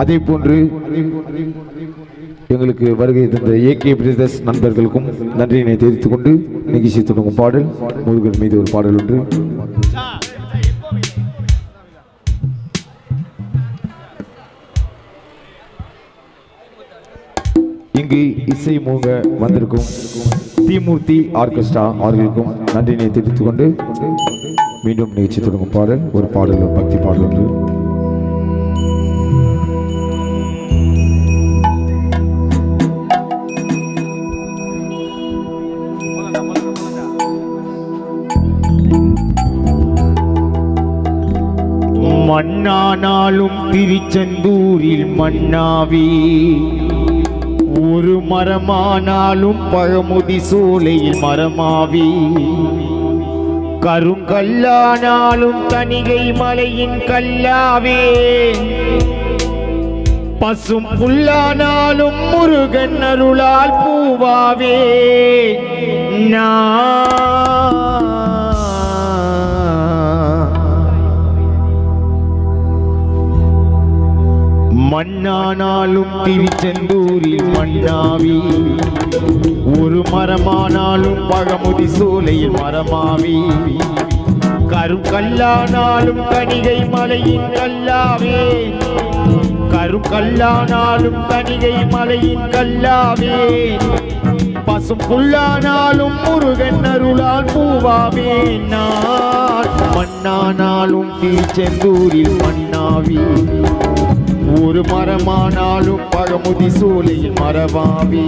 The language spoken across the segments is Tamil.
அதே போன்று எங்களுக்கு வருகை தந்த ஏகே பிரதர்ஸ் நண்பர்களுக்கும் நன்றியினை தெரிவித்துக் கொண்டு நிகழ்ச்சி தொடங்கும் பாடல் முருகன் மீது ஒரு பாடல் ஒன்று. இங்கு இசை மூங்க வந்திருக்கும் தீமூர்த்தி ஆர்கெஸ்ட்ரா அவர்களுக்கும் நன்றியினை தெரிவித்துக் கொண்டு மீண்டும் நிகழ்ச்சி தொடங்கும் பாடல் ஒரு பாடல் பக்தி பாடல் ஒன்று. மண்ணானாலும் திருச்செந்தூரில் மண்ணாவி, ஒரு மரமானாலும் பழமுதி சோலையில் மரமாவி, கருங்கல்லானாலும் தணிகை மலையின் கல்லாவே, பசும் புல்லானாலும் முருகன் அருளால் பூவாவே. மண்ணானாலும் திருச்செந்தூரில் மண்ணாவி, ஒரு மரமானாலும் பழமுதி சோலையில் மரமாவி, கருங்கல்லானாலும் கணிகை மலையின் கல்லாவே, கருங்கல்லானாலும் கணிகை மலையின் கல்லாவே, பசும் புல்லானாலும் முருகன் அருளால் பூவாவே. நான் மண்ணானாலும் திருச்செந்தூரில் மண்ணாவி, ஒரு மரமானாலும் பழமுதி சோலையில் மரமாவி,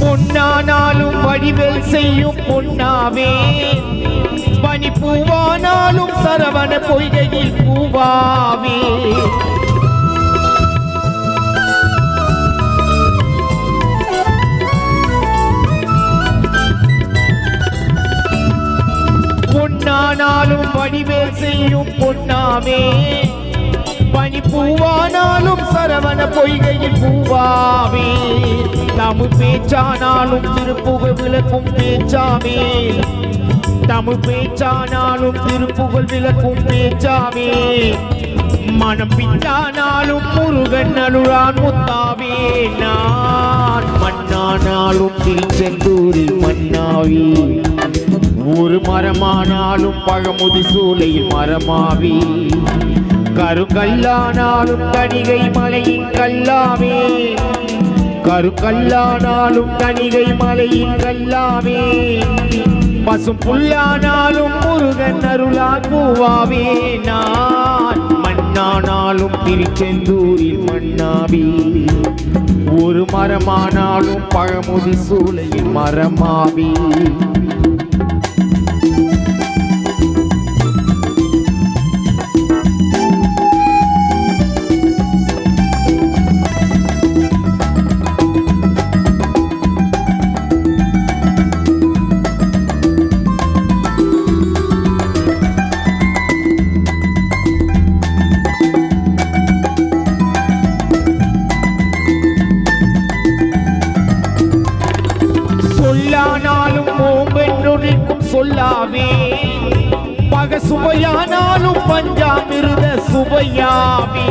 பொன்னானாலும் வடிவேல் செய்யும் பொன்னாவே, பனி பூவானாலும் சரவண பொய்கையில் பூவாவே, பொன்னானாலும் வடிவேல் செய்யும் பொன்னாவே, பனி பூவானாலும் சரவண பொய்கையில் பூவாவே, தமிழ் பேச்சானாலும் திருப்புகழ் விளக்கும் பேச்சாவே, தமிழ் பேச்சானாலும் திருப்புகழ் விளக்கும் பேச்சாவே, மனம் பின்னானாலும் முருகன் அருளான் முத்தாவே. நான் மண்ணானாலும் திருச்செந்தூரில் மண்ணாவி, ஒரு மரமானாலும் பழமுதி சோலையில் மரமாவி, கருங்கல்லானாலும் தணிகை மலையின் கல்லாவே, கருங்கல்லானாலும் தணிகை மலையின் கல்லாவே, பசும் புல்லானாலும் முருகன் அருளால் பூவாவே. நான் மண்ணானாலும் திருச்செந்தூரில் மண்ணாவி, ஒரு மரமானாலும் பழமுதி சோலையில் மரமாவி, சொல்லானாலும் ஓம்பென்றொழிக்கும் சொல்லாவே, பக சுவையானாலும் பஞ்சாமிருத சுவையாவே,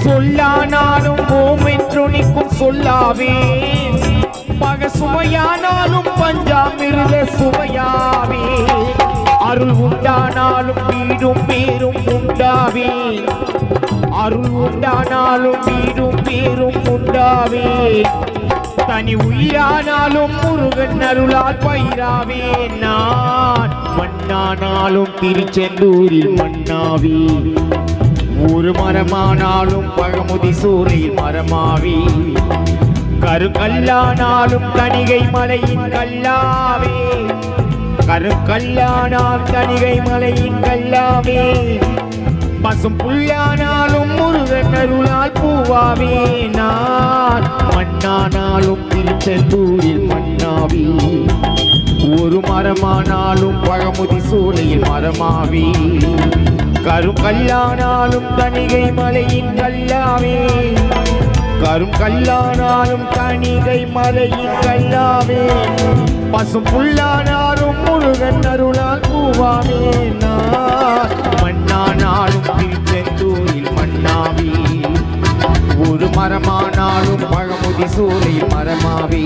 சொல்லானாலும் ஓம்பென்றொழிக்கும் சொல்லாவே, பக சுவையானாலும் பஞ்சாமிருத சுவையாவே, அருள் உண்டானாலும் வீடும் பேரும் உண்டாவே, அருள் உண்டானாலும் வீடும் பேரும் உண்டாவே, தனி உயிரானாலும் முருகன் அருளால் பயிராவே. நான் மண்ணானாலும் திருச்செந்தூரில் மண்ணாவி, ஒரு மரமானாலும் பழமுதி சோலையில் மரமாவி, கருங்கல்லானாலும் தணிகை மலையின் கல்லாவே, கருங்கல்லானால் தணிகை மலையின் கல்லாவே, பசும் புல்லானா முருகனருளால் பூவாவே நான் மண்ணானாலும் திருச்செந்தூரில் மண்ணாவி ஒரு மரமானாலும் பழமுதி சோலையில் மரமாவி கருங்கல்லானாலும் தணிகை மலையின் கல்லாவே கருங்கல்லானாலும் தணிகை மலையின் கல்லாவே பசும் புல்லானாலும் முருகன் அருளால் பூவாவே நான் மண்ணானாலும் திருச்செந்தூரில் மண்ணாவி ஒரு மரமானாலும் பழமுதி சோலையில் மரமாவி